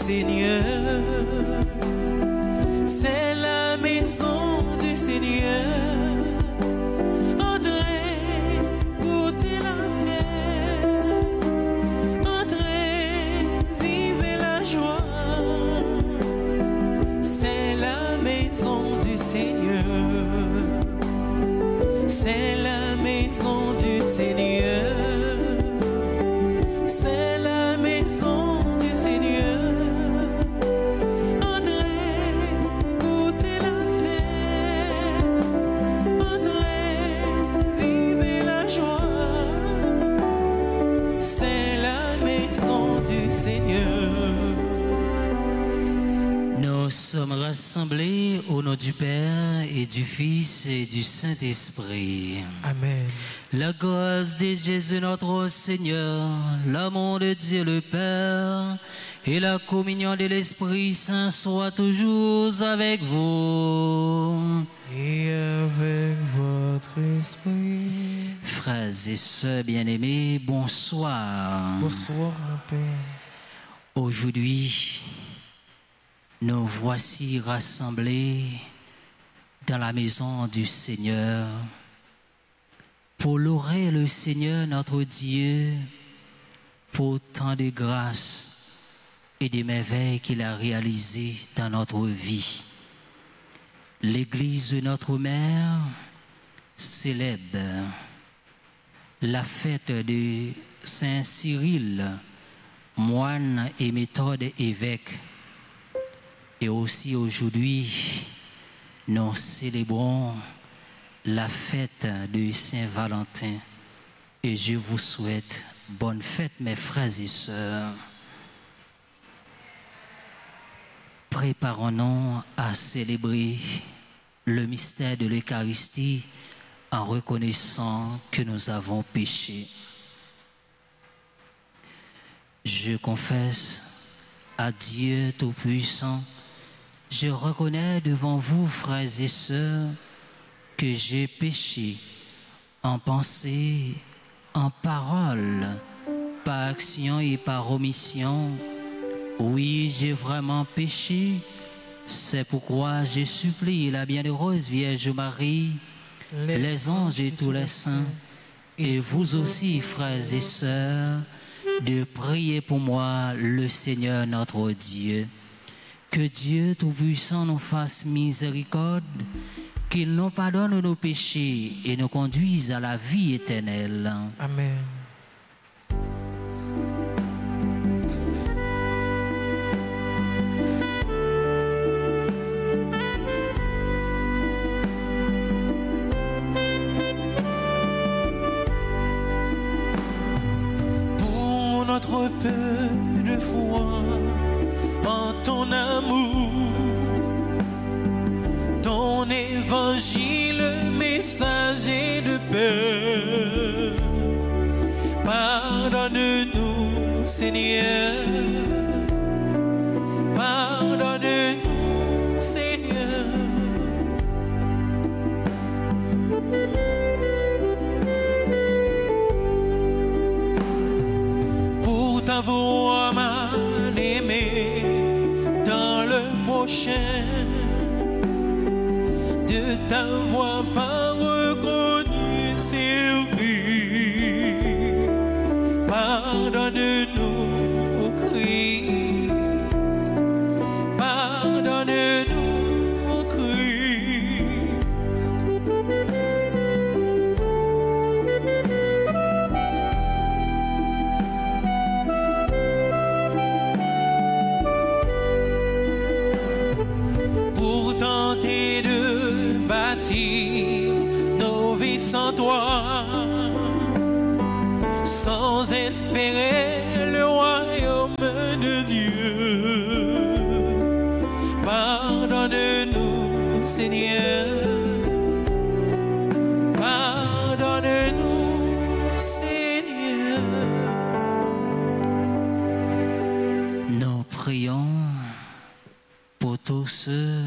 Seigneur. C'est la maison du Seigneur. Entrez, goûtez la paix. Entrez, vivez la joie. C'est la maison du Seigneur. C'est la maison du Seigneur. C'est la maison du Seigneur. Entrez, goûtez la paix. Entrez, vivez la joie. C'est la maison du Seigneur. Nous sommes rassemblés au nom du Père et du Fils et du Saint-Esprit. Amen. La grâce de Jésus notre Seigneur, l'amour de Dieu le Père et la communion de l'Esprit Saint soient toujours avec vous. Et avec votre esprit. Frères et sœurs bien-aimés, bonsoir. Bonsoir, mon Père. Aujourd'hui, nous voici rassemblés dans la maison du Seigneur pour louer le Seigneur notre Dieu pour tant de grâces et de merveilles qu'il a réalisées dans notre vie. L'Église de notre Mère célèbre la fête de Saint Cyril, moine et méthode évêque. Et aussi aujourd'hui, nous célébrons la fête de Saint-Valentin. Et je vous souhaite bonne fête, mes frères et sœurs. Préparons-nous à célébrer le mystère de l'Eucharistie en reconnaissant que nous avons péché. Je confesse à Dieu Tout-Puissant, je reconnais devant vous, frères et sœurs, que j'ai péché en pensée, en parole, par action et par omission. Oui, j'ai vraiment péché. C'est pourquoi je supplie la bienheureuse Vierge Marie, les anges et tous les saints, et vous aussi, frères et sœurs, de prier pour moi le Seigneur notre Dieu. Que Dieu Tout-Puissant nous fasse miséricorde, qu'il nous pardonne nos péchés et nous conduise à la vie éternelle. Amen. Pour notre peu de foi en ton amour, ton évangile, messager de paix. Pardonne-nous, Seigneur. Pardonne-nous, Seigneur. Pour t'avoir mal aimé dans le prochain, de t'avoir pas reconnu, servi. Pardonne-nous, ô Christ. Pardonne-nous, ô Christ. Pour tenter de bâtir nos vies sans toi, sans espérer le royaume de Dieu. Pardonne-nous, Seigneur. Pardonne-nous, Seigneur. Nous prions pour tous ceux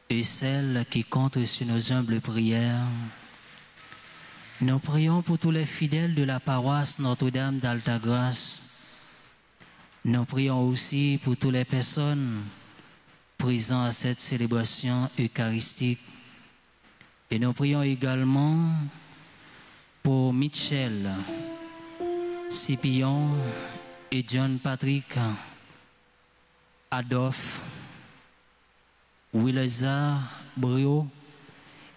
et celles qui comptent sur nos humbles prières. Nous prions pour tous les fidèles de la paroisse Notre-Dame d'Altagrace, Nous prions aussi pour toutes les personnes présentes à cette célébration eucharistique. Et nous prions également pour Michel, Scipion et John Patrick, Adolphe, Willeza Brio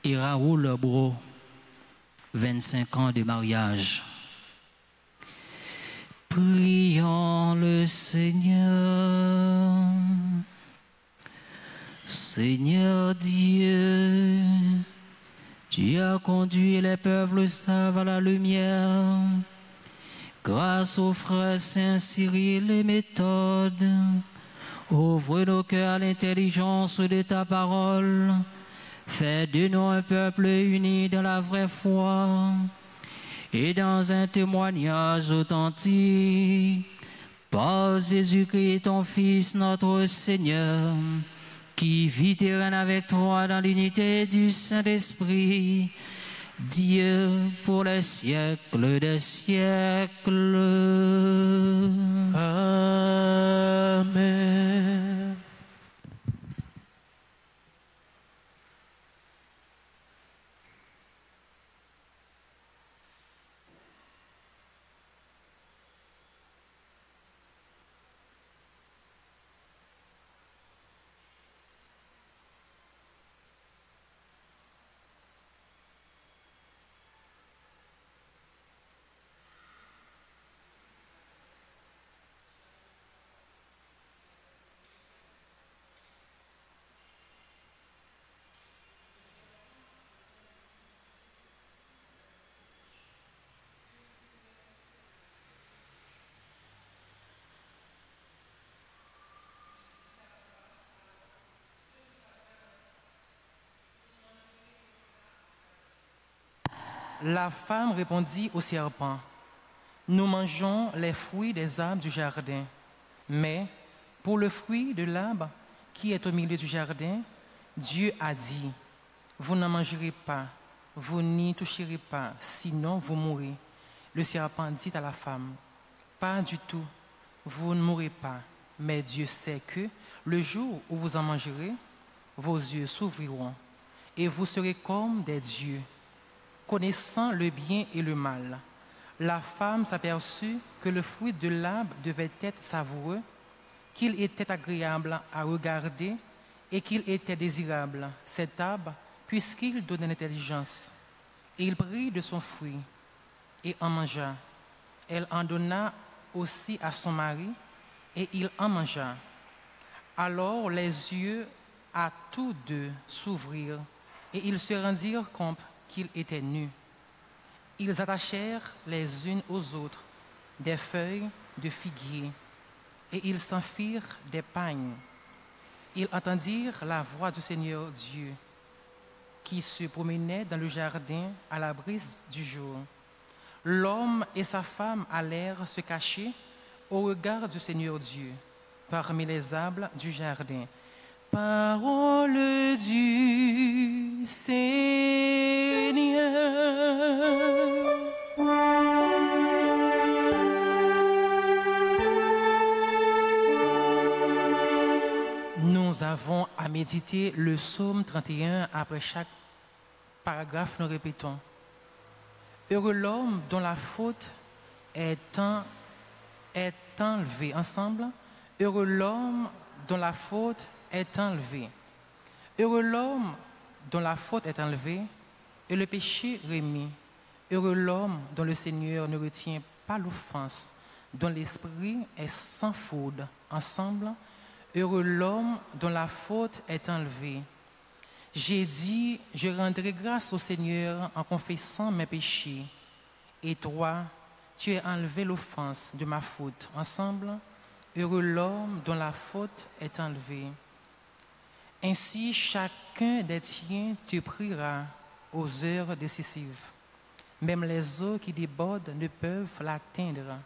et Raoul Bro, 25 ans de mariage. Prions le Seigneur. Seigneur Dieu, tu as conduit les peuples slaves à la lumière. Grâce aux frères Saint Cyril et Méthode, ouvre nos cœurs à l'intelligence de ta parole. Fais de nous un peuple uni dans la vraie foi et dans un témoignage authentique. Par Jésus-Christ, ton Fils, notre Seigneur, qui vit et règne avec toi dans l'unité du Saint-Esprit, Dieu pour les siècles des siècles. Amen. La femme répondit au serpent, « Nous mangeons les fruits des arbres du jardin, mais pour le fruit de l'arbre qui est au milieu du jardin, Dieu a dit, vous n'en mangerez pas, vous n'y toucherez pas, sinon vous mourrez. » Le serpent dit à la femme, « Pas du tout, vous ne mourrez pas, mais Dieu sait que le jour où vous en mangerez, vos yeux s'ouvriront et vous serez comme des dieux, connaissant le bien et le mal. » La femme s'aperçut que le fruit de l'arbre devait être savoureux, qu'il était agréable à regarder et qu'il était désirable, cet arbre, puisqu'il donnait l'intelligence. Et il prit de son fruit et en mangea. Elle en donna aussi à son mari et il en mangea. Alors les yeux à tous deux s'ouvrirent et ils se rendirent compte qu'ils étaient nus. Ils attachèrent les unes aux autres des feuilles de figuier et ils s'en firent des pagnes. Ils entendirent la voix du Seigneur Dieu qui se promenait dans le jardin à la brise du jour. L'homme et sa femme allèrent se cacher au regard du Seigneur Dieu parmi les arbres du jardin. Parole du Seigneur. Nous avons à méditer le psaume 31 après chaque paragraphe, nous répétons. Heureux l'homme dont la faute est enlevée. Ensemble. Heureux l'homme dont la faute est enlevée. Heureux l'homme dont la faute est enlevée et le péché remis. Heureux l'homme dont le Seigneur ne retient pas l'offense, dont l'esprit est sans faute. Ensemble. Heureux l'homme dont la faute est enlevée. J'ai dit, je rendrai grâce au Seigneur en confessant mes péchés. Et toi, tu as enlevé l'offense de ma faute. Ensemble, heureux l'homme dont la faute est enlevée. Ainsi, chacun des tiens te priera aux heures décisives. Même les eaux qui débordent ne peuvent l'atteindre.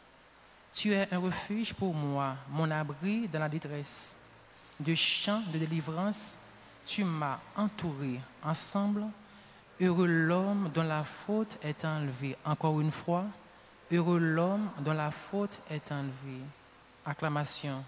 Tu es un refuge pour moi, mon abri dans la détresse. De chants de délivrance, tu m'as entouré. Ensemble, heureux l'homme dont la faute est enlevée. Encore une fois, heureux l'homme dont la faute est enlevée. Acclamation.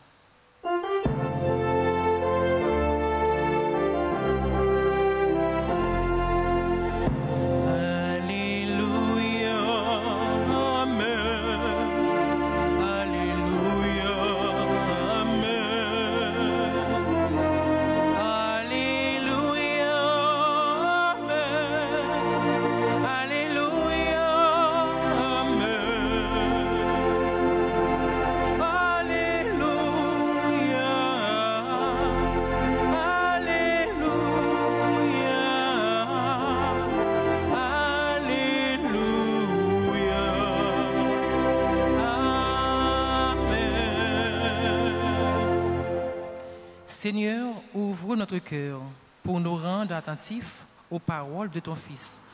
Seigneur, ouvre notre cœur pour nous rendre attentifs aux paroles de ton Fils.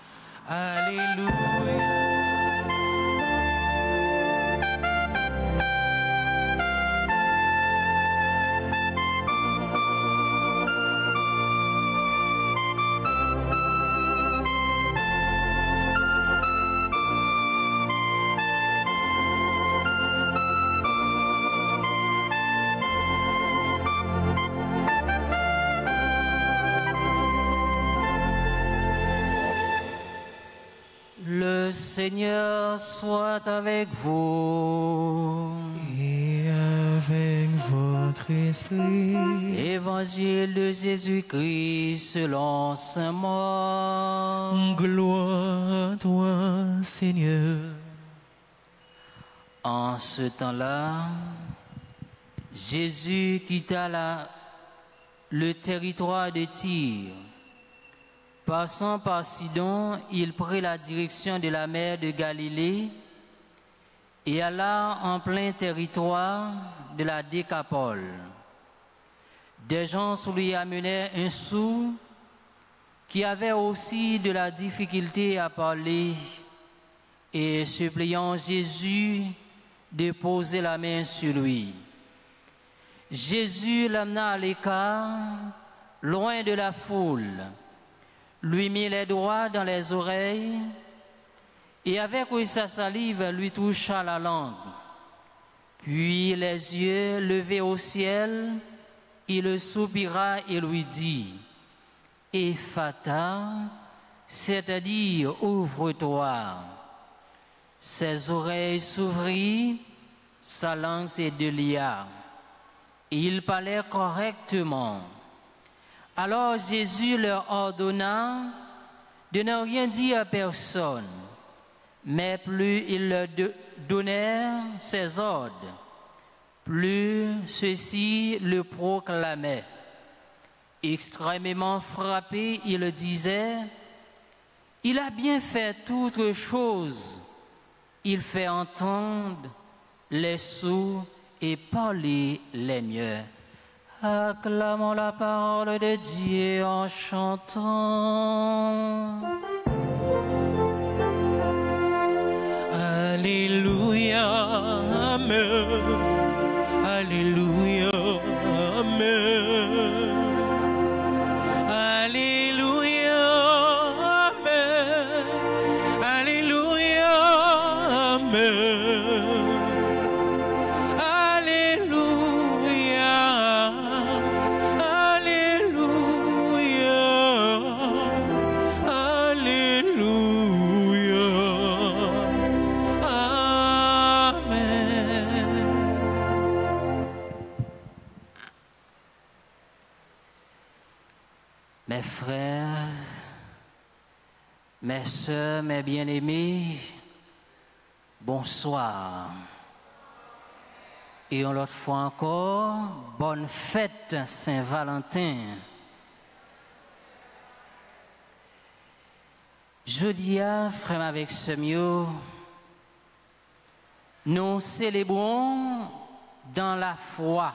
Alléluia. Le Seigneur soit avec vous. Et avec votre esprit. Évangile de Jésus-Christ selon saint Marc. Gloire à toi, Seigneur. En ce temps-là, Jésus quitta le territoire de Tyr. Passant par Sidon, il prit la direction de la mer de Galilée et alla en plein territoire de la Décapole. Des gens lui amenaient un sourd qui avait aussi de la difficulté à parler et suppliant Jésus de poser la main sur lui. Jésus l'amena à l'écart, loin de la foule, lui mit les doigts dans les oreilles et avec sa salive lui toucha la langue. Puis les yeux levés au ciel, il soupira et lui dit, « Ephata », c'est-à-dire « ouvre-toi ». Ses oreilles s'ouvrirent, sa langue se délia. Il parlait correctement. Alors Jésus leur ordonna de ne rien dire à personne, mais plus ils leur donnèrent ses ordres, plus ceux-ci le proclamaient. Extrêmement frappé, il disait, « Il a bien fait toutes choses. Il fait entendre les sourds et parler les muets. » Acclamons la parole de Dieu en chantant. Alléluia, Amen. Alléluia, Amen. Alléluia, Amen. Alléluia, Amen. Mes frères, mes sœurs, mes bien-aimés, bonsoir. Et une autre fois encore, bonne fête Saint-Valentin. Jeudi, frère avec Semio, nous célébrons dans la foi.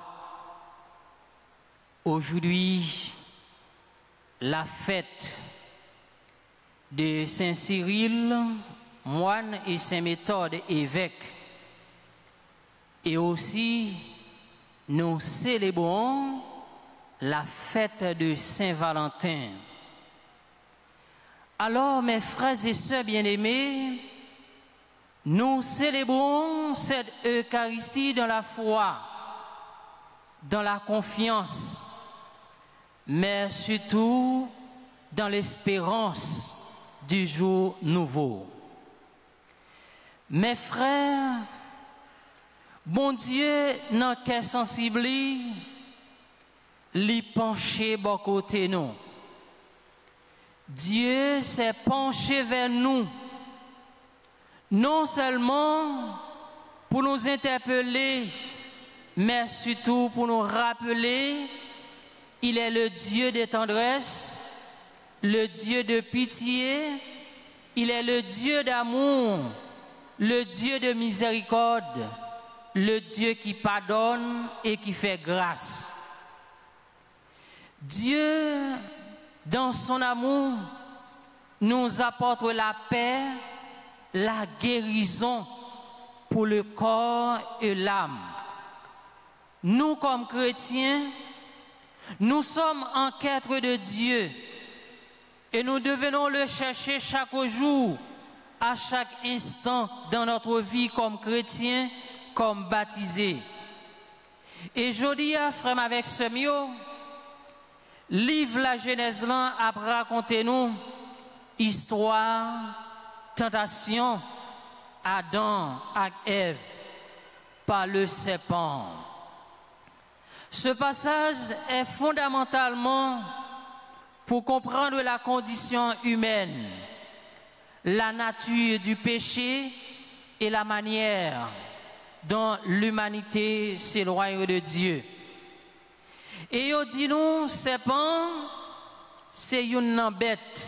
Aujourd'hui, la fête de Saint Cyril, moine, et Saint Méthode, évêque. Et aussi, nous célébrons la fête de Saint Valentin. Alors, mes frères et sœurs bien-aimés, nous célébrons cette Eucharistie dans la foi. dans la confiance, mais surtout dans l'espérance du jour nouveau. Mes frères, bon Dieu, dans quel sensible, li penché bon côté nous. Dieu s'est penché vers nous, non seulement pour nous interpeller, mais surtout pour nous rappeler, il est le Dieu de tendresse, le Dieu de pitié, il est le Dieu d'amour, le Dieu de miséricorde, le Dieu qui pardonne et qui fait grâce. Dieu, dans son amour, nous apporte la paix, la guérison pour le corps et l'âme. Nous, comme chrétiens, nous sommes en quête de Dieu et nous devons le chercher chaque jour, à chaque instant dans notre vie comme chrétiens, comme baptisés. Et je dis à frère avec ce mio, livre la Genèse là a raconté nous histoire, tentation, Adam et Ève par le serpent. Ce passage est fondamentalement pour comprendre la condition humaine, la nature du péché et la manière dont l'humanité s'éloigne de Dieu. Et il dit nous, serpent, c'est une bête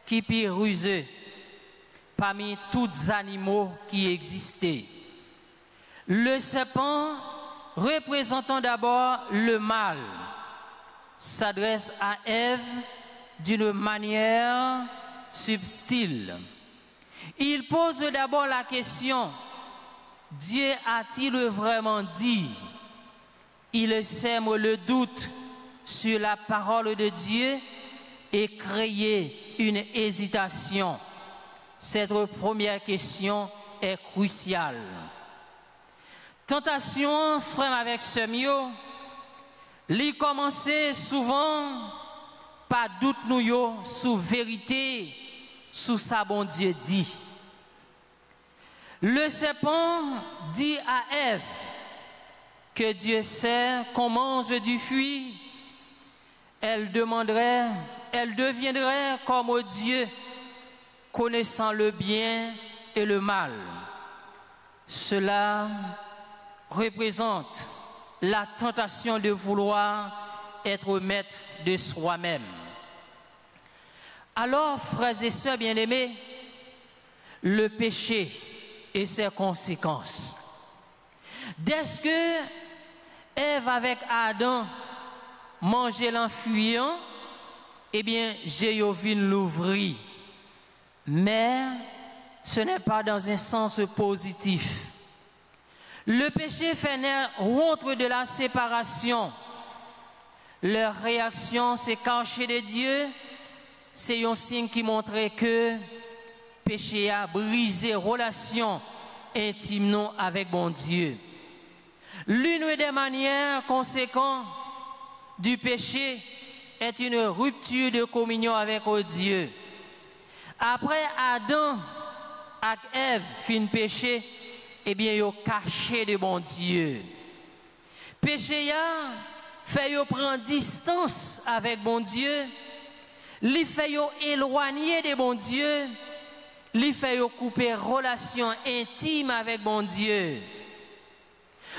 qui est rusée parmi tous les animaux qui existaient. Le serpent, représentant d'abord le mal, s'adresse à Ève d'une manière subtile. Il pose d'abord la question, Dieu a-t-il vraiment dit? Il sème le doute sur la parole de Dieu et crée une hésitation. Cette première question est cruciale. Tentation, frère avec ce mio, li commençait souvent par doute nous yo sous vérité, sous sa bon Dieu dit. Le serpent dit à Ève que Dieu sait qu'on mange du fruit, elle deviendrait comme Dieu, connaissant le bien et le mal. Cela représente la tentation de vouloir être maître de soi-même. Alors, frères et sœurs bien-aimés, le péché et ses conséquences. Dès que Ève avec Adam mangeait l'enfuyant, eh bien, Jéhovine l'ouvrit. Mais ce n'est pas dans un sens positif. Le péché fait naître de la séparation. Leur réaction, c'est cacher de Dieu. C'est un signe qui montrait que le péché a brisé relation intime avec bon Dieu. L'une des manières conséquentes du péché est une rupture de communion avec Dieu. Après Adam et Ève fin péché, eh bien, ils ont caché de bon Dieu. Péché a fait yo prendre distance avec bon Dieu, li fait yo éloigner de bon Dieu, li fait yo couper relation intime avec bon Dieu.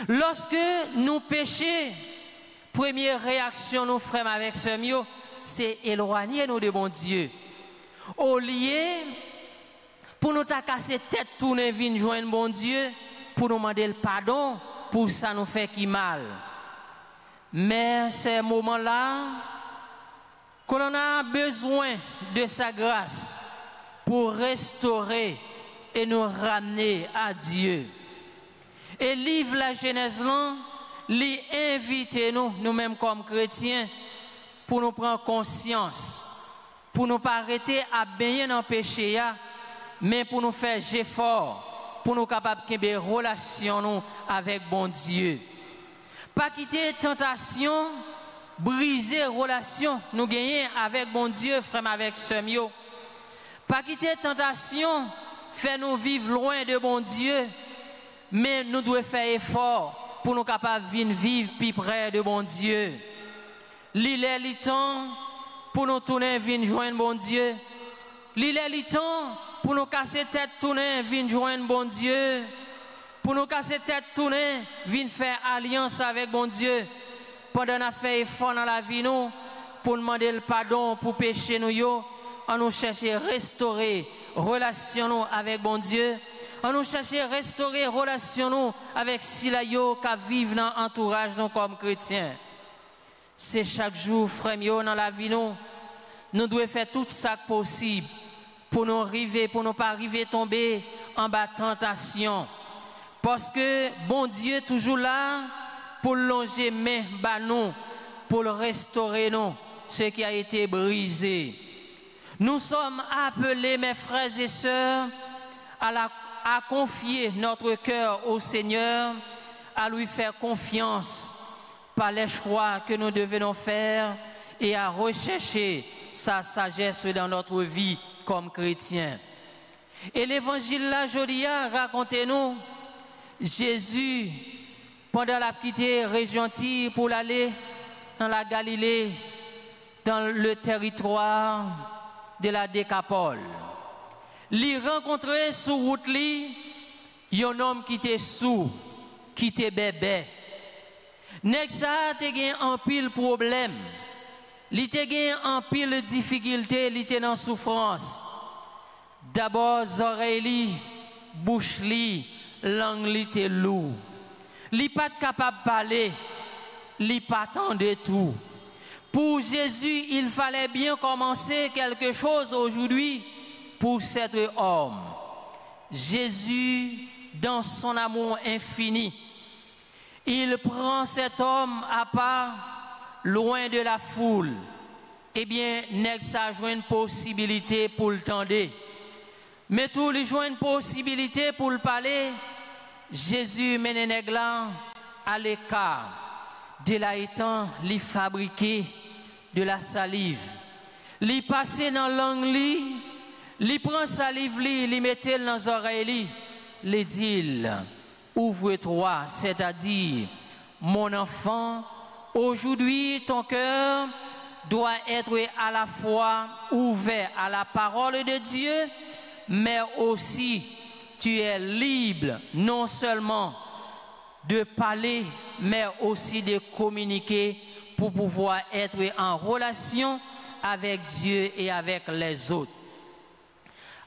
Lorsque nous péchons, première réaction nous frères avec ce mio, c'est éloigner nous de bon Dieu. Au lieu pour nous casser tête tourner venir joindre bon Dieu pour nous demander le pardon pour ça nous fait qui mal. Mais ces moments-là qu'on a besoin de sa grâce pour restaurer et nous ramener à Dieu. Et livre la Genèse là, lui invite nous-mêmes comme chrétiens, pour nous prendre conscience, pour nous pas arrêter à baigner dans le péché, mais pour nous faire effort, pour nous capables de relations avec bon Dieu. Pas quitter tentation, briser relation nous gagner avec bon Dieu, frère avec sœur. Pas quitter tentation, faire nous vivre loin de bon Dieu, mais nous devons faire effort pour nous capables de vivre plus près de bon Dieu. L'il est le temps pour nous tourner, venir joindre bon Dieu. L'il est le temps pour nous casser tête, tourner, venir joindre bon Dieu. Pour nous casser tête, tourner, venir faire alliance avec bon Dieu. Pendant qu'on fait effort dans la vie, nous, pour demander le pardon, pour pécher nous, on nous cherche à restaurer relation avec bon Dieu. On nous cherche à restaurer relation avec Silayo qui vivent dans l'entourage nous comme chrétiens. C'est chaque jour, frère, dans la vie, nous devons faire tout ça possible pour nous arriver, pour ne pas arriver tomber en bas de tentation. Parce que bon Dieu est toujours là pour longer main bas nous, pour le restaurer nous, ce qui a été brisé. Nous sommes appelés, mes frères et sœurs, à confier notre cœur au Seigneur, à lui faire confiance par les choix que nous devons faire et à rechercher sa sagesse dans notre vie comme chrétiens. Et l'évangile là, Jodia, racontez-nous, Jésus, pendant la petite région Tyr pour aller dans la Galilée, dans le territoire de la Décapole, il rencontrait sur route un homme qui était sourd, qui était bébé. Nèg ça te gen en pile problème. Li te gen en pile difficulté, li te dans souffrance. D'abord oreille li, bouche li, langue li te lourd. Li pas capable parler, li pas tendre tout. Pour Jésus, il fallait bien commencer quelque chose aujourd'hui pour cet homme. Jésus, dans son amour infini, il prend cet homme à part, loin de la foule. Eh bien, nèg ça joue une possibilité pour le tendre. Mais tout lui joue une possibilité pour le parler. Jésus mène nèg là à l'écart. De là étant, li fabriqué de la salive. Li passé dans langue li, li prend salive li mettait dans les oreilles li dit ouvre-toi, c'est-à-dire mon enfant, aujourd'hui ton cœur doit être à la fois ouvert à la parole de Dieu, mais aussi tu es libre non seulement de parler, mais aussi de communiquer pour pouvoir être en relation avec Dieu et avec les autres.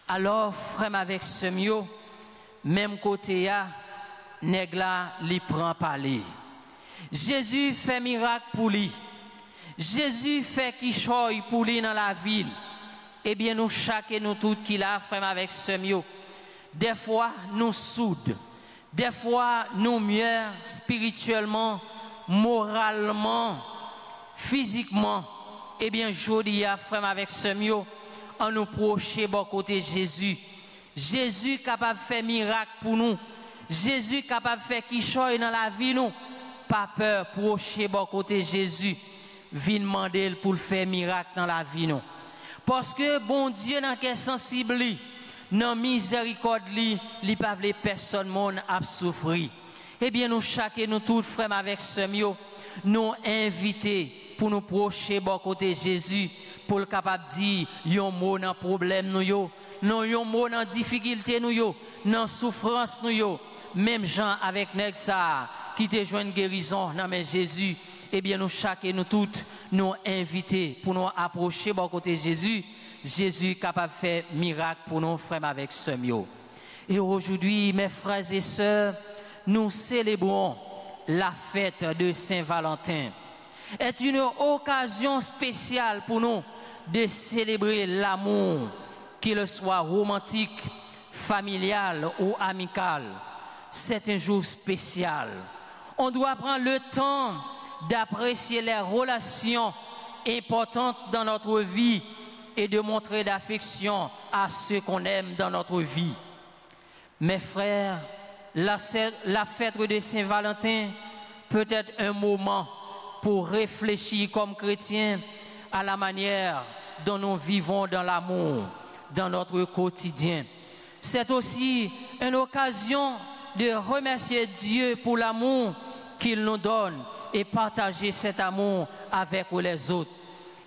Alors, frère, avec ce mieux, même côté, nèg la li prend parler. Jésus fait miracle pour lui. Jésus fait qui choy pour lui dans la ville. Eh bien, nous, chacun, nous tous qui l'a, frère, avec ce mieux, des fois, nous soudes. Des fois, nous mieux spirituellement, moralement, physiquement. Eh bien, jodi a frère avec ce mieux, on nous proche bon côté Jésus. Jésus capable de faire miracle pour nous. Jésus capable de faire qui choy dans la vie nous. Pas peur, proche bon côté Jésus. Vin demander pour le faire miracle dans la vie nous. Parce que bon Dieu dans quel sensible li, dans miséricorde li pas vle personne monde a souffrir. Eh bien nous chacun nous tous frères avec ce mieux, nous inviter pour nous procher bon côté Jésus pour le capable dire yon mot dans problème nous yo, non yon mot dans difficulté nous yo, dans souffrance nous yo, même gens avec nèg ça qui te joine guérison dans mais Jésus. Eh bien nous chacun nous toutes nous inviter pour nous approcher bon côté Jésus. Jésus capable de faire miracle pour nos frères avec ce mieux. Et aujourd'hui, mes frères et sœurs, nous célébrons la fête de Saint-Valentin. C'est une occasion spéciale pour nous de célébrer l'amour, qu'il soit romantique, familial ou amical. C'est un jour spécial. On doit prendre le temps d'apprécier les relations importantes dans notre vie et de montrer d'affection à ceux qu'on aime dans notre vie. Mes frères, la fête de Saint-Valentin peut-être un moment pour réfléchir comme chrétiens à la manière dont nous vivons dans l'amour, dans notre quotidien. C'est aussi une occasion de remercier Dieu pour l'amour qu'il nous donne et partager cet amour avec les autres.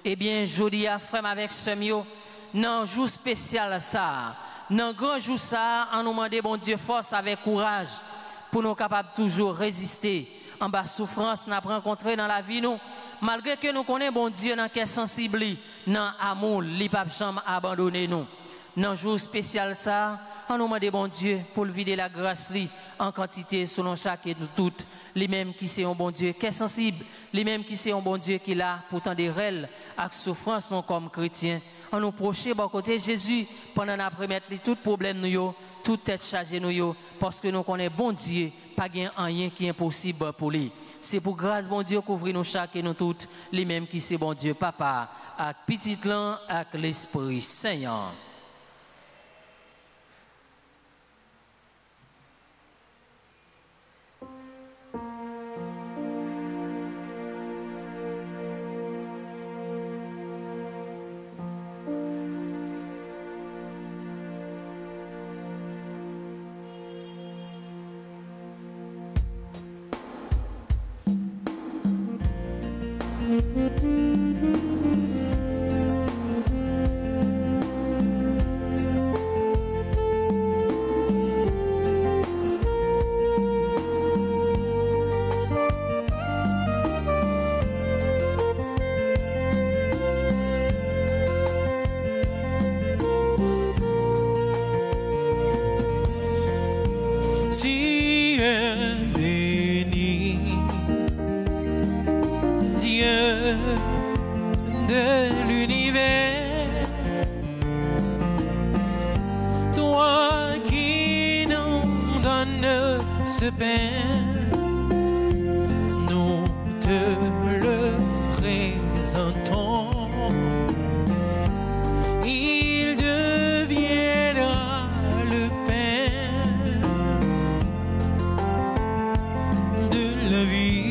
Eh bien, je dis à frère avec Semio, dans un jour spécial ça, dans un grand jour ça, on nous demande bon Dieu force avec courage pour nous capables toujours résister en bas souffrance nous rencontrer dans la vie nous, malgré que nous connaissons bon Dieu dans quel sensible, dans l'amour, il pas jamais abandonner nous. Dans un jour spécial ça, on nous demande bon Dieu pour le vider la grâce en quantité selon chaque et toutes, les mêmes qui sont un bon Dieu qui est sensible, les mêmes qui sont un bon Dieu qui là pourtant des règles avec souffrance non comme chrétiens. On nous proche bon côté Jésus pendant après-midi tout problème nous toute tête chargée nous parce que nous connaissons bon Dieu, pas rien qui est impossible pour lui. C'est pour grâce bon Dieu couvrir nous chaque et nous toutes, les mêmes qui c'est bon Dieu papa avec petit lan avec l'Esprit Saint. Nous te le présentons. Il deviendra le pain de la vie.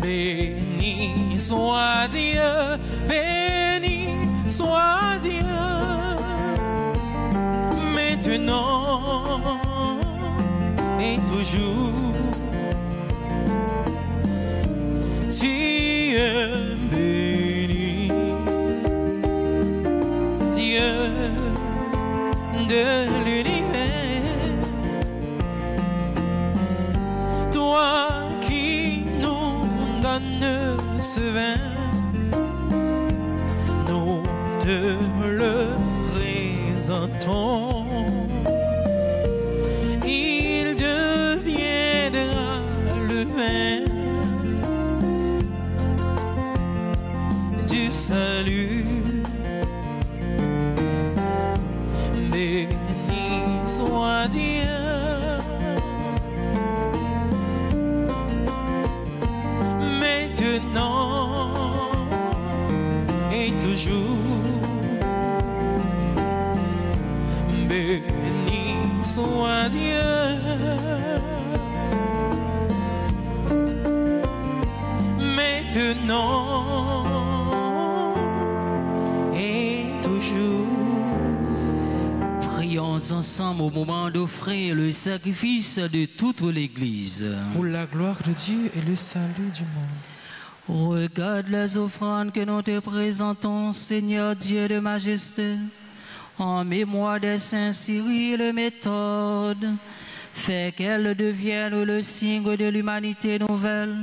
Béni soit Dieu, béni soit Dieu, maintenant et toujours. Tu es béni, Dieu de l'univers, toi qui nous donnes ce vin, nous te le présentons. Il deviendra le vin du salut. Béni soit Dieu, maintenant et toujours. Béni soit Dieu, maintenant et toujours. Prions ensemble au moment d'offrir le sacrifice de toute l'Église. Pour la gloire de Dieu et le salut du monde. Regarde les offrandes que nous te présentons, Seigneur Dieu de majesté, en mémoire des saints Cyril et Méthode. Fais qu'elles deviennent le signe de l'humanité nouvelle,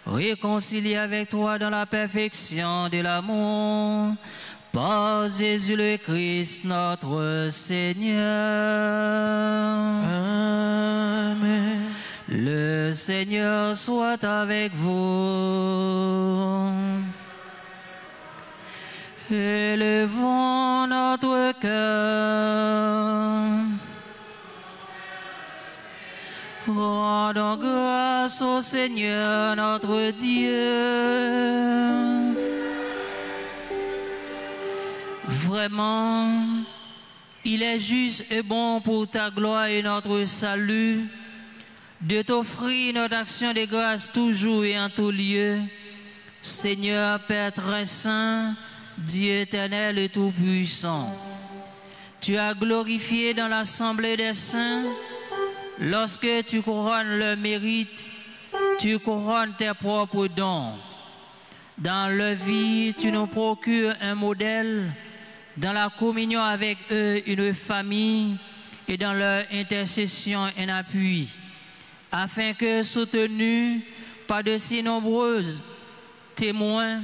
réconciliée avec toi dans la perfection de l'amour. Par Jésus le Christ, notre Seigneur. Amen. Le Seigneur soit avec vous. Élevons notre cœur. Rendons grâce au Seigneur notre Dieu. Vraiment, il est juste et bon pour ta gloire et notre salut de t'offrir notre action de grâce toujours et en tout lieu. Seigneur Père très saint, Dieu éternel et tout-puissant, tu as glorifié dans l'assemblée des saints. Lorsque tu couronnes le mérite, tu couronnes tes propres dons. Dans leur vie, tu nous procures un modèle. Dans la communion avec eux, une famille, et dans leur intercession, un appui, afin que, soutenus par de si nombreux témoins,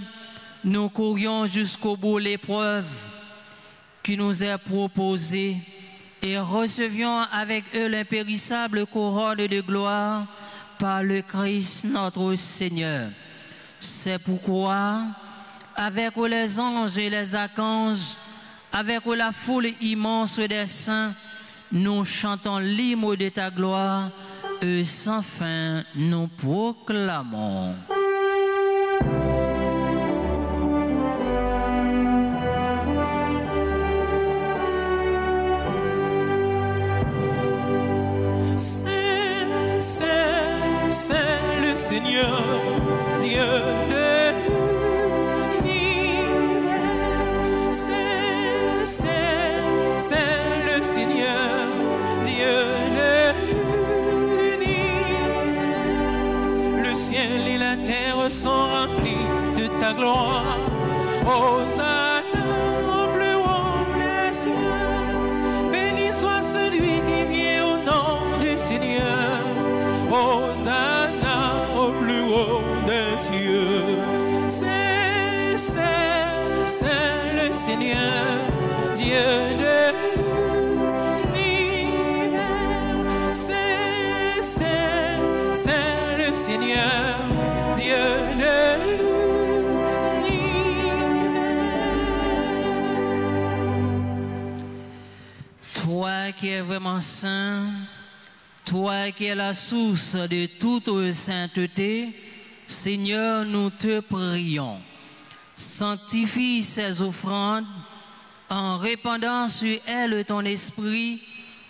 nous courions jusqu'au bout l'épreuve qui nous est proposée et recevions avec eux l'impérissable couronne de gloire par le Christ notre Seigneur. C'est pourquoi, avec les anges et les archanges, avec la foule immense des saints, nous chantons l'hymne de ta gloire et sans fin nous proclamons. C'est le Seigneur, Dieu de l'univers. C'est le Seigneur, Dieu de l'univers. Le ciel et la terre sont remplis de ta gloire. Hosanna au plus haut des cieux. Béni soit celui qui vient au nom du Seigneur. Hosanna au plus haut des cieux. C'est le Seigneur, Dieu de l'univers. C'est le Seigneur, Dieu de l'univers. Toi qui es vraiment saint, toi qui es la source de toute sainteté, Seigneur, nous te prions. Sanctifie ces offrandes en répandant sur elles ton esprit,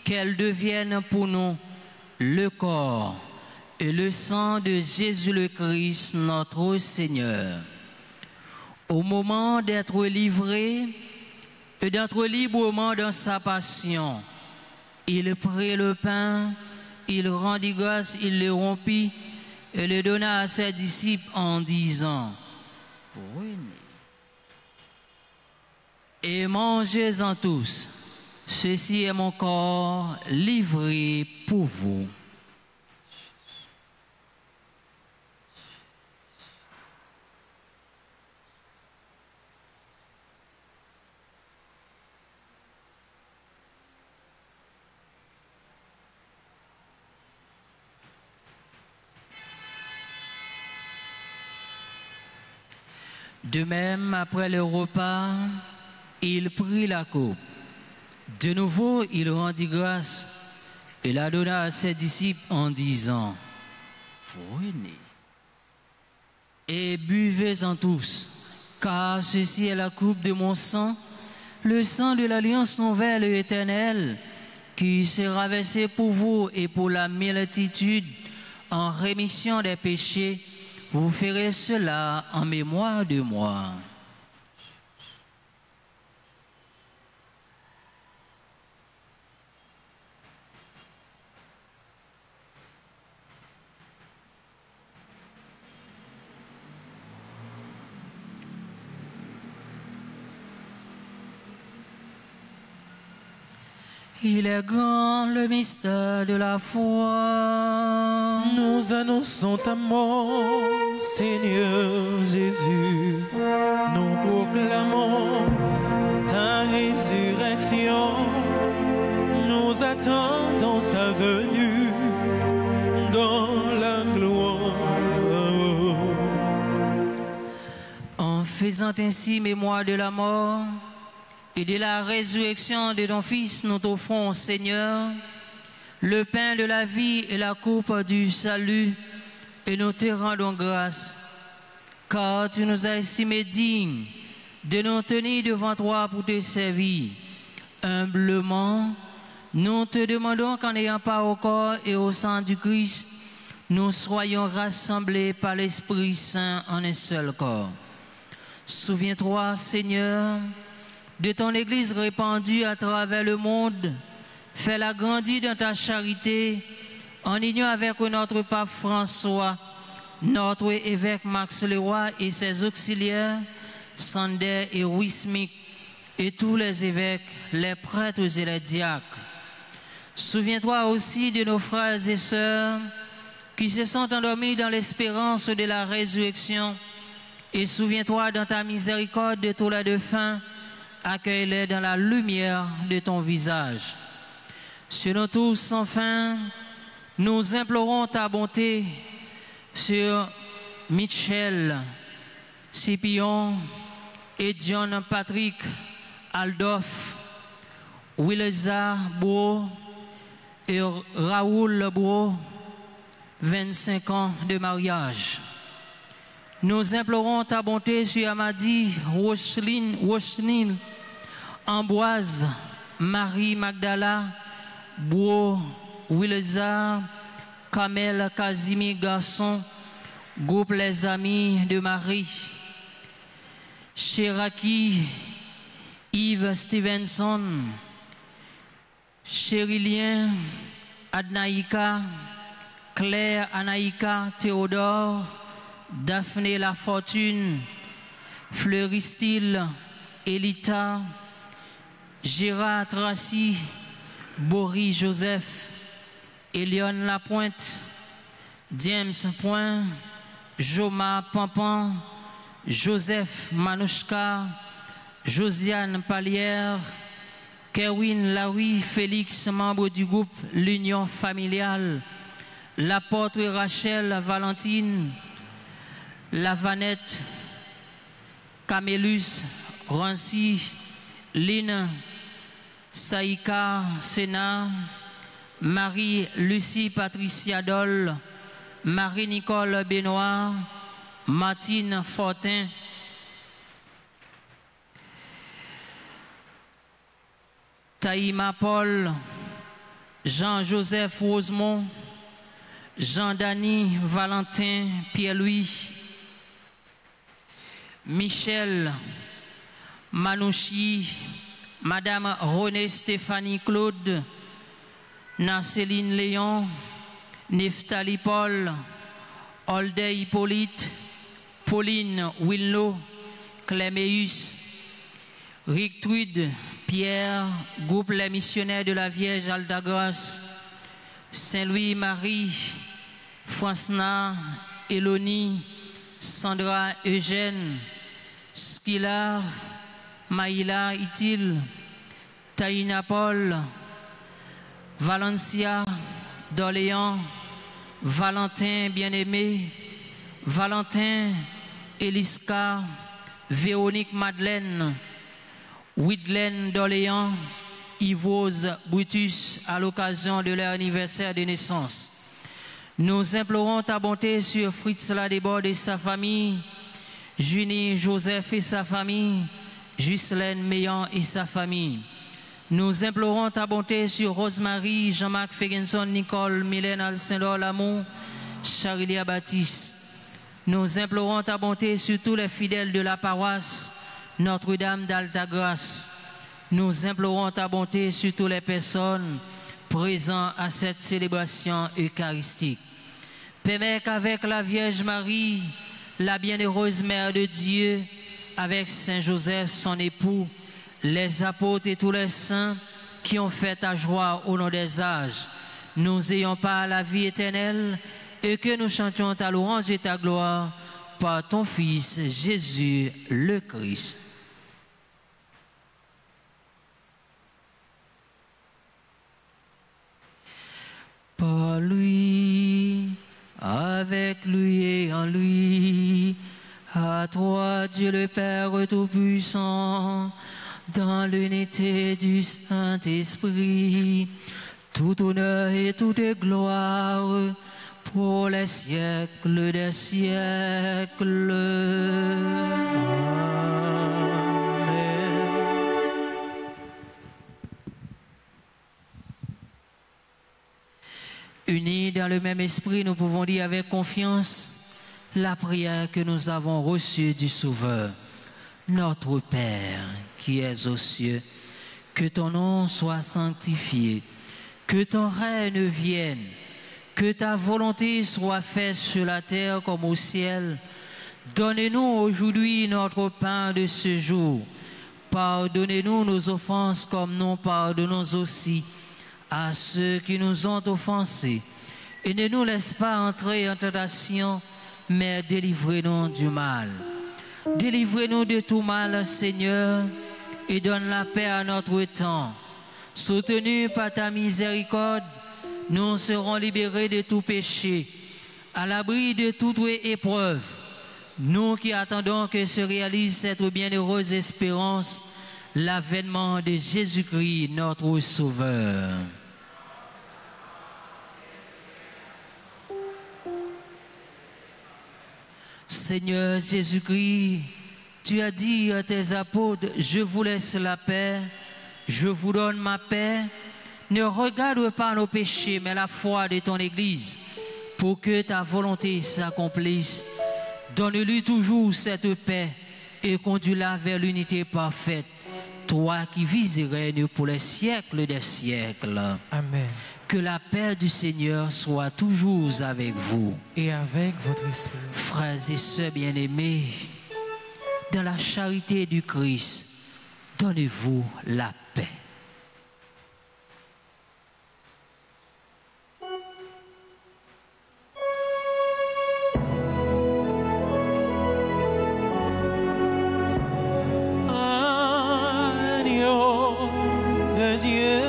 qu'elles deviennent pour nous le corps et le sang de Jésus le Christ, notre Seigneur. Au moment d'être livré et d'être librement dans sa passion, il prit le pain, il rendit grâce, il le rompit et le donna à ses disciples en disant: et mangez-en tous, ceci est mon corps livré pour vous. De même, après le repas, il prit la coupe. De nouveau, il rendit grâce et la donna à ses disciples en disant: prenez et buvez-en tous, car ceci est la coupe de mon sang, le sang de l'alliance nouvelle et éternelle, qui sera versé pour vous et pour la multitude en rémission des péchés. Vous ferez cela en mémoire de moi. Il est grand le mystère de la foi. Nous annonçons ta mort, Seigneur Jésus. Nous proclamons ta résurrection. Nous attendons ta venue dans faisant ainsi mémoire de la mort et de la résurrection de ton Fils, nous t'offrons, Seigneur, le pain de la vie et la coupe du salut, et nous te rendons grâce, car tu nous as estimés dignes de nous tenir devant toi pour te servir. Humblement, nous te demandons qu'en ayant part au corps et au sang du Christ, nous soyons rassemblés par l'Esprit Saint en un seul corps. Souviens-toi, Seigneur, de ton Église répandue à travers le monde. Fais-la grandir dans ta charité, en union avec notre pape François, notre évêque Max Leroy et ses auxiliaires, Sander et Wismik, et tous les évêques, les prêtres et les diacres. Souviens-toi aussi de nos frères et sœurs qui se sont endormis dans l'espérance de la résurrection, et souviens-toi dans ta miséricorde de tous les défunts, accueille-les dans la lumière de ton visage. Sur nous tous sans fin, nous implorons ta bonté sur Michel, Scipion et John Patrick, Aldolphe, Wilza Bro et Raoul Bro, 25 ans de mariage. Nous implorons ta bonté sur Amadi, Rocheline, Ambroise, Marie Magdala, Bro, Wilza, Kamel, Casimir Garçon, groupe Les Amis de Marie, Cheraki, Yves Stevenson, Cherilien, Adnaïka, Claire Anaïka, Théodore, Daphné La Fortune, Fleuristyle, Elita, Gérard Tracy, Boris Joseph, Eliane Lapointe, James Point, Joma Pampan, Joseph Manouchka, Josiane Palière, Kerwin Laoui, Félix, membre du groupe L'Union Familiale, l'apôtre Rachel Valentine, Lavanette, Camélus, Rancy, Lynn, Saïka, Sénat, Marie-Lucie Patricia Dole, Marie-Nicole Benoît, Martine Fortin, Taïma Paul, Jean-Joseph Rosemont, Jean-Dany Valentin Pierre-Louis, Michel Manouchi, Madame Renée Stéphanie Claude, Narcéline Léon, Neftali Paul, Olde Hippolyte, Pauline Wilno, Cléméus, Rictrude Pierre, groupe Les Missionnaires de la Vierge Altagrace, Saint-Louis Marie, Francena, Elonie, Sandra Eugène, Skillar, Maïla Itil, Taïna Paul, Valencia, d'Orléans, Valentin Bien-Aimé, Valentin Eliska, Véronique Madeleine, Widlen d'Orléans, Yvose Brutus à l'occasion de leur anniversaire de naissance. Nous implorons ta bonté sur Fritz Ladebord et sa famille, Junie Joseph et sa famille, Ghislaine Meillan et sa famille. Nous implorons ta bonté sur Rosemary, Jean-Marc Ferguson, Nicole, Mylène Alcindor Lamour, Charilia Baptiste. Nous implorons ta bonté sur tous les fidèles de la paroisse Notre-Dame d'Altagrace. Nous implorons ta bonté sur toutes les personnes présentes à cette célébration eucharistique. Permets qu'avec la Vierge Marie, la bienheureuse Mère de Dieu, avec Saint Joseph, son époux, les apôtres et tous les saints qui ont fait ta joie au nom des âges, nous ayons pas la vie éternelle et que nous chantions ta louange et ta gloire par ton Fils Jésus le Christ. Par lui, avec lui et en lui, À toi, Dieu le Père Tout-Puissant, dans l'unité du Saint-Esprit, tout honneur et toute gloire pour les siècles des siècles. Unis dans le même esprit, nous pouvons dire avec confiance la prière que nous avons reçue du Sauveur. Notre Père qui es aux cieux, que ton nom soit sanctifié, que ton règne vienne, que ta volonté soit faite sur la terre comme au ciel. Donne-nous aujourd'hui notre pain de ce jour. Pardonnez-nous nos offenses comme nous pardonnons aussi à ceux qui nous ont offensés. Et ne nous laisse pas entrer en tentation, mais délivrez-nous du mal. Délivrez-nous de tout mal, Seigneur, et donne la paix à notre temps. Soutenus par ta miséricorde, nous serons libérés de tout péché, à l'abri de toute épreuve. Nous qui attendons que se réalise cette bienheureuse espérance, l'avènement de Jésus-Christ, notre Sauveur. Seigneur Jésus-Christ, tu as dit à tes apôtres, je vous laisse la paix, je vous donne ma paix. Ne regarde pas nos péchés, mais la foi de ton Église, pour que ta volonté s'accomplisse. Donne-lui toujours cette paix et conduis-la vers l'unité parfaite, toi qui vis et règnes pour les siècles des siècles. Amen. Que la paix du Seigneur soit toujours avec vous. Et avec votre esprit. Frères et sœurs bien-aimés, dans la charité du Christ, donnez-vous la paix. Agneau de Dieu,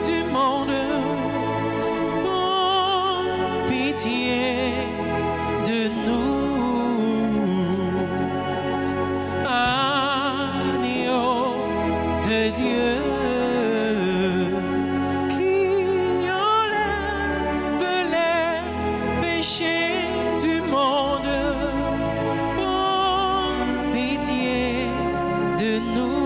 du monde, oh, pitié de nous. Agneau de Dieu, qui enlève les péchés du monde, oh, pitié de nous.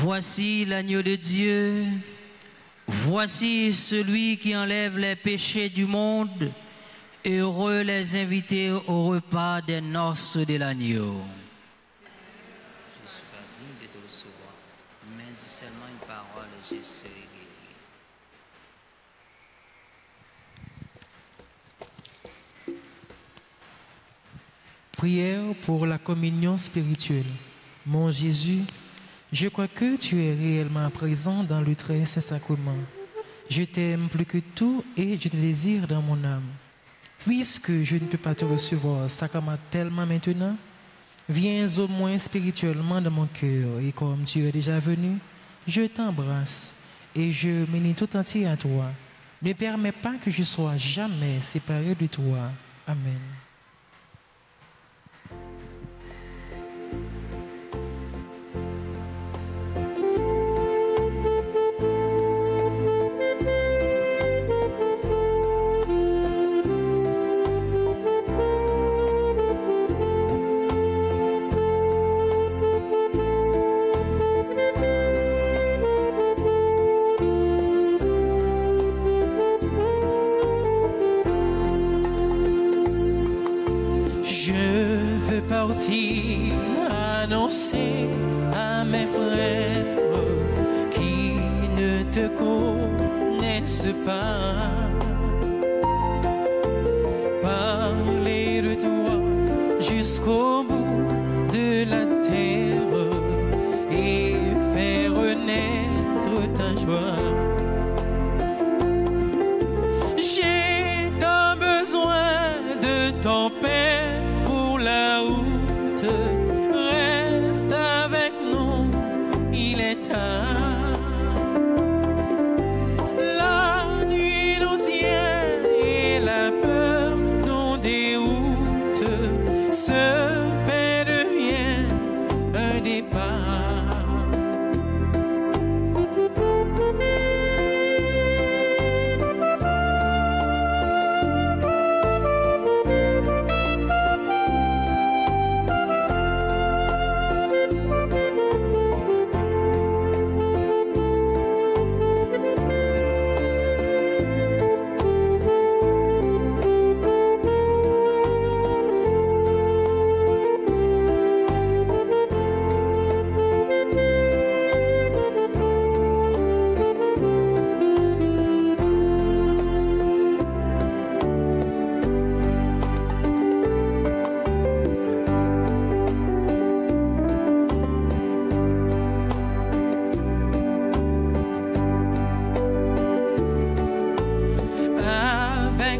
Voici l'agneau de Dieu, voici celui qui enlève les péchés du monde. Heureux les invités au repas des noces de l'agneau. Je suis pas digne de te recevoir, mais dis seulement une parole et je serai guéri. Prière pour la communion spirituelle. Mon Jésus, je crois que tu es réellement présent dans le très saint sacrement. Je t'aime plus que tout et je te désire dans mon âme. Puisque je ne peux pas te recevoir sacramentellement maintenant, viens au moins spirituellement dans mon cœur. Et comme tu es déjà venu, je t'embrasse et je m'unis tout entier à toi. Ne permets pas que je sois jamais séparé de toi. Amen. Annoncer à mes frères qui ne te connaissent pas ton pain pour la route. Reste avec nous, il est tard. La nuit nous tient et la peur nous déroute. Ce pain devient un départ.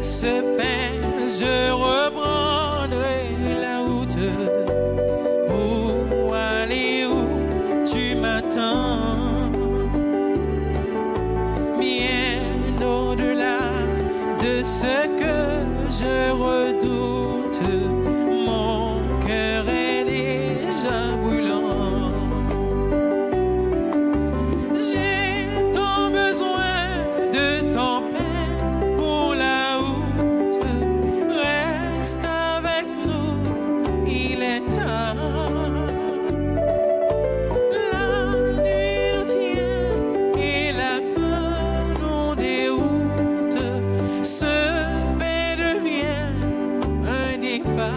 Ce pain, je reprendrai la route pour aller où tu m'attends, bien au-delà de ce que je redoute. Mon cœur est déjà brûlant. J'ai tant besoin de ton pain. Pas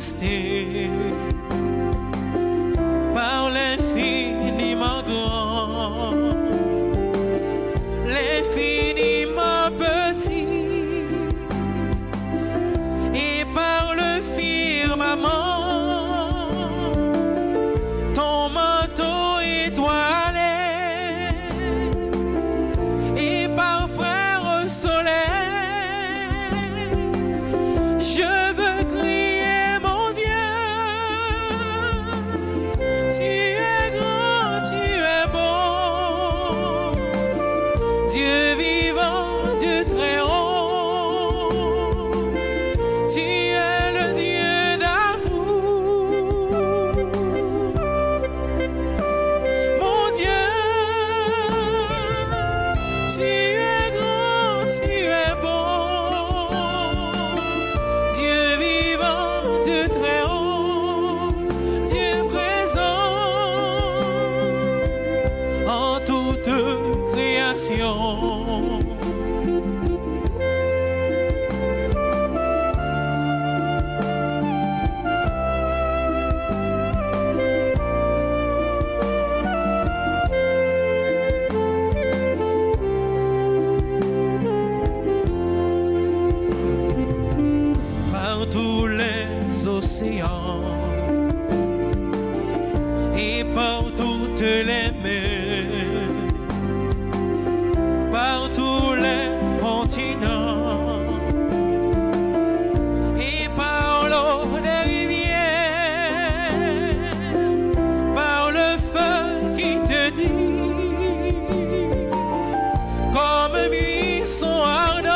exister par l'infiniment grand, l'infiniment petit, et par le firmament, ton manteau étoilé, et par frère soleil, je veux crier mon Dieu, tu es grand, tu es bon, Dieu vivant, Dieu très haut, tu es le Dieu d'amour, mon Dieu, tu es grand, tu es bon, Dieu vivant, Dieu très haut, Dieu présent en toute création. Par tous les océans et par toutes les mers, par tous les continents et par l'eau des rivières, par le feu qui te dit comme un buisson ardent,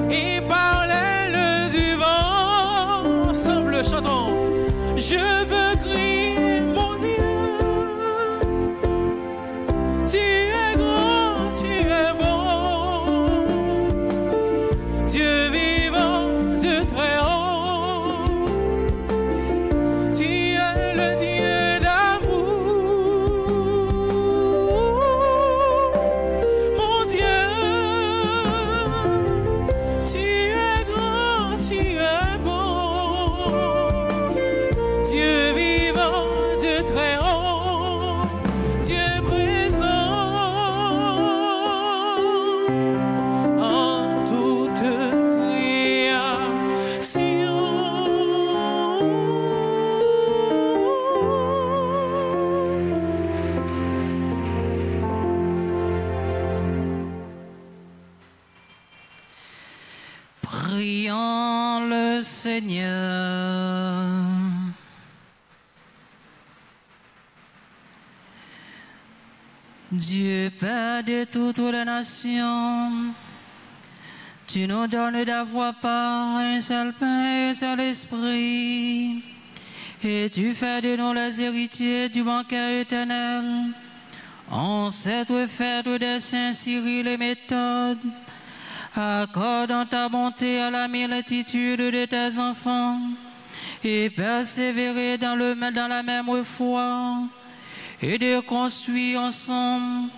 et par l'aile du vent, ensemble chantons, je veux crier mon Dieu, tu es grand, tu es bon, Dieu vivant, Dieu très haut, tu es le Dieu d'amour, mon Dieu, tu es grand, tu es bon, Dieu vivant, Dieu très haut, Dieu présent en toute création. Prions le Seigneur. Dieu Père de toutes les nations, tu nous donnes d'avoir par un seul pain et un seul esprit, et tu fais de nous les héritiers du banquet éternel. En cette fête des saints Cyril et Méthode, accorde en ta bonté à la multitude de tes enfants, et persévérer dans la même foi, et de construire ensemble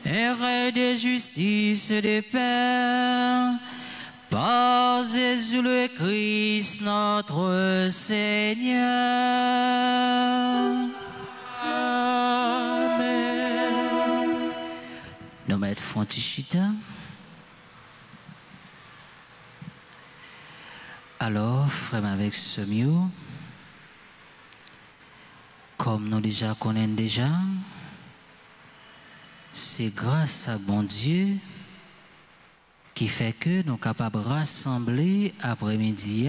un règne de justice et de paix, par Jésus le Christ notre Seigneur. Amen. Nous mettons Fontichita. Alors, frère avec ce mieux, comme nous déjà connaissons déjà, c'est grâce à bon Dieu qui fait que nous sommes capables de rassembler après-midi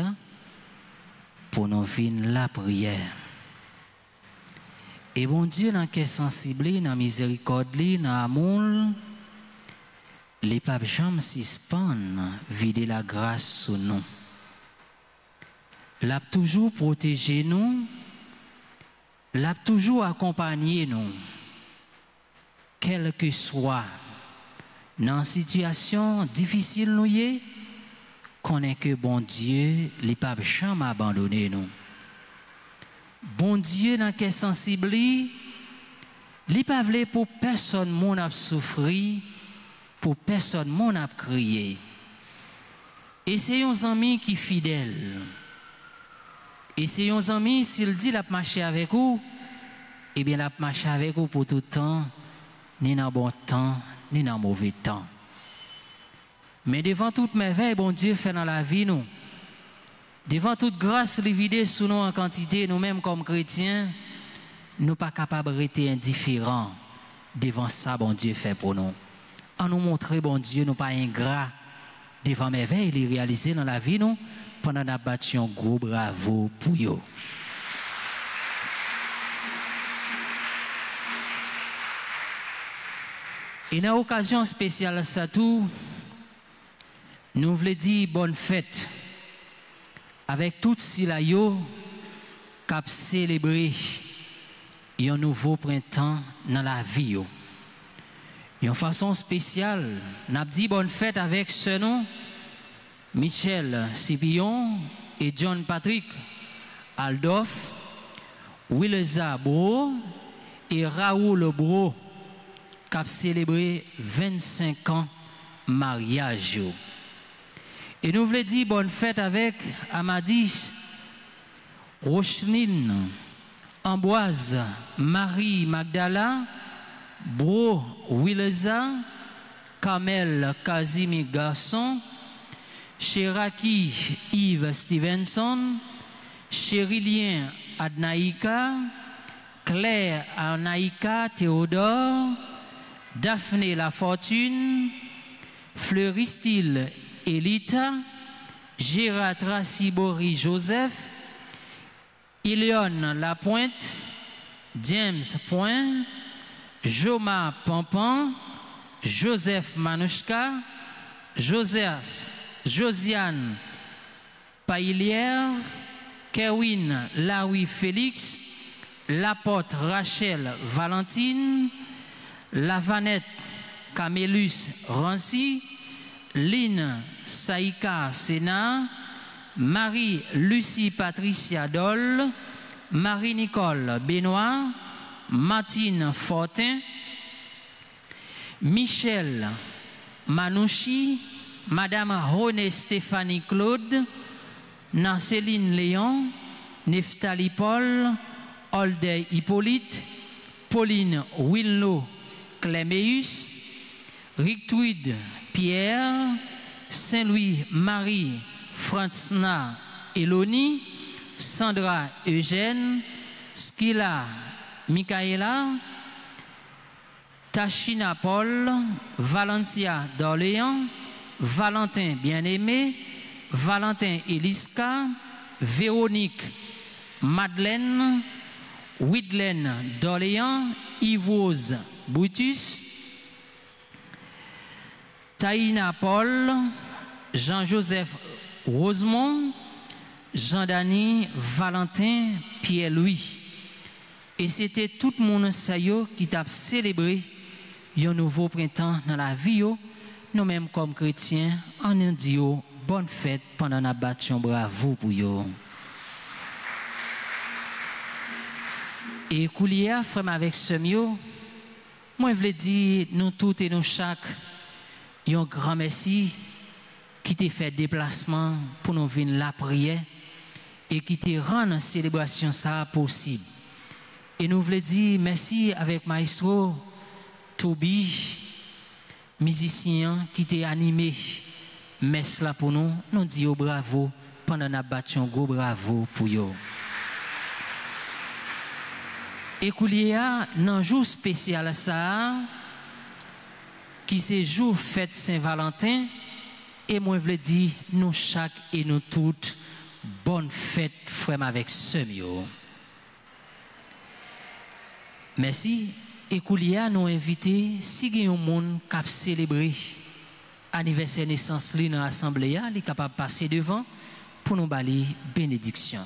pour nous venir la prière. Et bon Dieu, dans le sensible, dans la miséricorde, dans l'amour, les papes jamais suspendent, vider la grâce sur nous. L'a toujours protégé nous, l'a toujours accompagné nous, quelle que soit dans une situation difficile nous y, connaît que bon Dieu, les papes jamais abandonné nous. Bon Dieu, dans quel sensible, il pas voulu pour personne mon a souffri, pour personne mon a crié. Et c'est un ami qui est fidèle. Et c'est un ami, s'il dit qu'il marcher avec vous, eh bien, il a marché avec vous pour tout le temps, ni dans bon temps, ni dans mauvais temps. Mais devant toute merveille, bon Dieu fait dans la vie, nous. Devant toute grâce lividée sous nous en quantité, nous-mêmes comme chrétiens, nous ne sommes pas capables d'être indifférents devant ça, bon Dieu fait pour nous. En nous montrer, bon Dieu, nous pas ingrats devant merveille, les réaliser dans la vie, nous, pendant nous battu un gros bravo pour eux. Et dans l'occasion spéciale ça tout, nous voulons dire bonne fête avec tout cela yo qui célébrer un nouveau printemps dans la vie yo. Une façon spéciale, nous dit bonne fête avec ce nom Michel Sipillon et John Patrick Aldorf, Willeza Bro et Raoul Bro qui a célébré 25 ans mariage. Et nous voulons dire bonne fête avec Amadis, Rocheline, Ambroise, Marie Magdala, Bro Willeza, Kamel Kazimi Garçon, Cheraki Yves Stevenson, Cherilien Adnaïka, Claire Anaïka Théodore, Daphné Lafortune, Fleuristyle Elita, Gérard Tracibori Joseph, Ilion Lapointe, James Point, Joma Pampan, Joseph Manouchka, Josiane Pailière, Kewin Laoui Félix, Laporte Rachel Valentine, Lavanette Camélus Rancy, Lynn Saïka Sénat, Marie-Lucie Patricia Doll, Marie-Nicole Benoît, Martine Fortin, Michel Manouchi, Madame René Stéphanie Claude, Nanceline Léon, Neftali Paul, Holder Hippolyte, Pauline Willow Cléméus, Rictwid Pierre, Saint-Louis Marie Francina Eloni, Sandra Eugène, Skila Michaela, Tachina Paul, Valencia d'Orléans, Valentin Bien-Aimé, Valentin Eliska, Véronique Madeleine, Widlen d'Orléans, Yvose Brutus, Taïna Paul, Jean-Joseph Rosemont, Jean-Dany Valentin Pierre-Louis. Et c'était tout le monde qui t'a célébré un nouveau printemps dans la vie. Nous-mêmes comme chrétiens, on nous dit bonne fête pendant la battu bravo pour eux. Et Koulia, frère avec ce mieux, moi je veux dire, nous tous et nous chaque, un grand merci qui t'a fait déplacement pour nous venir la prière et qui t'a rendu la célébration ça possible. Et nous voulons dire merci avec Maestro Toby, musicien qui t'a animé. Merci là pour nous. Nous disons bravo pendant la battu un gros bravo pour eux. Et Koulia, dans un jour spécial ça, qui c'est jour fête Saint-Valentin, et moi je veux dire, nous chaque et nous toutes, bonne fête frère avec ce mieux. Merci. Et Koulia nous invité, si il y a un monde qui a célébré l'anniversaire de naissance dans l'Assemblée, il est capable de passer devant pour nous balayer bénédiction.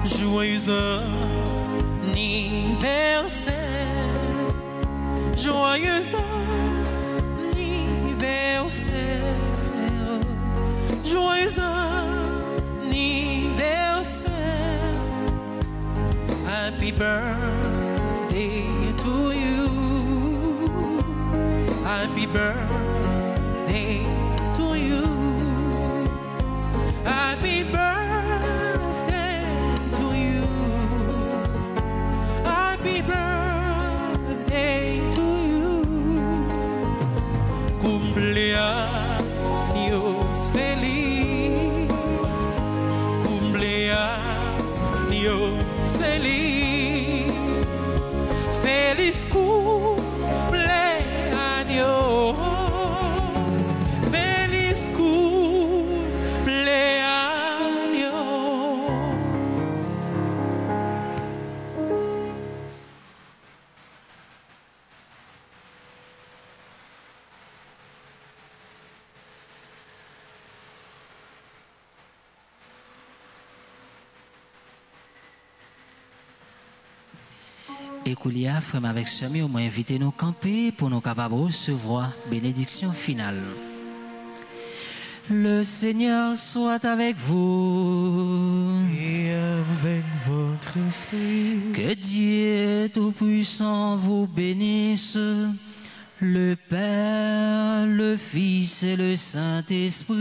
Joyeux anniversaire, joyeux anniversaire, joyeux anniversaire. Happy birthday to you, happy birthday to you, happy birthday. Cumpleaños feliz, cumpleaños feliz, feliz cumpleaños, feliz cumpleaños. Et Koulia, frère avec Semi, on m'a invité nous camper pour nous capables de recevoir bénédiction finale. Le Seigneur soit avec vous. Et avec votre esprit. Que Dieu Tout-Puissant vous bénisse, le Père, le Fils et le Saint-Esprit.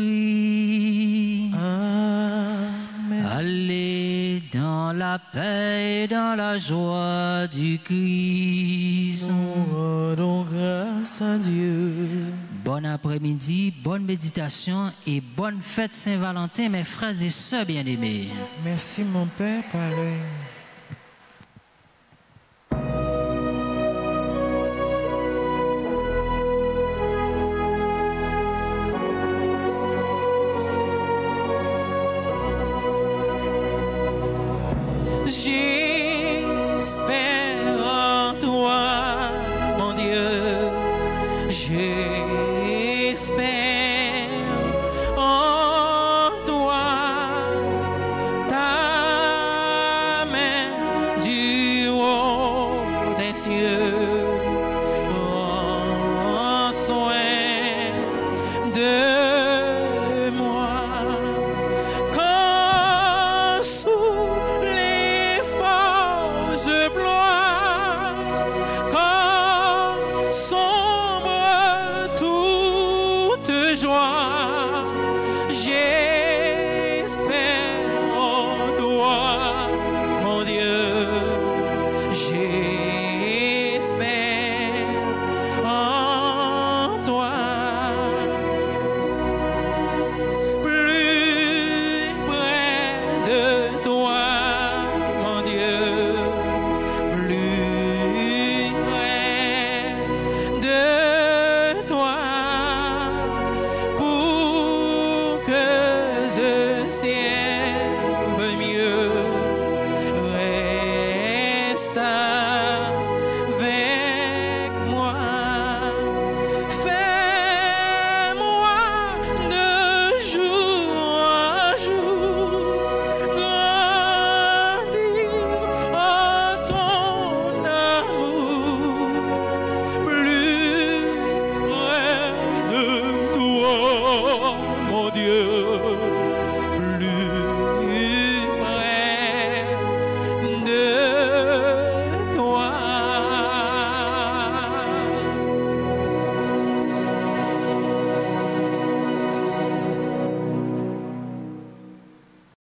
Amen. Allez dans la paix et dans la joie du Christ. Nous rendons grâce à Dieu. Bon après-midi, bonne méditation et bonne fête Saint-Valentin, mes frères et sœurs bien-aimés. Merci mon Père, pareil.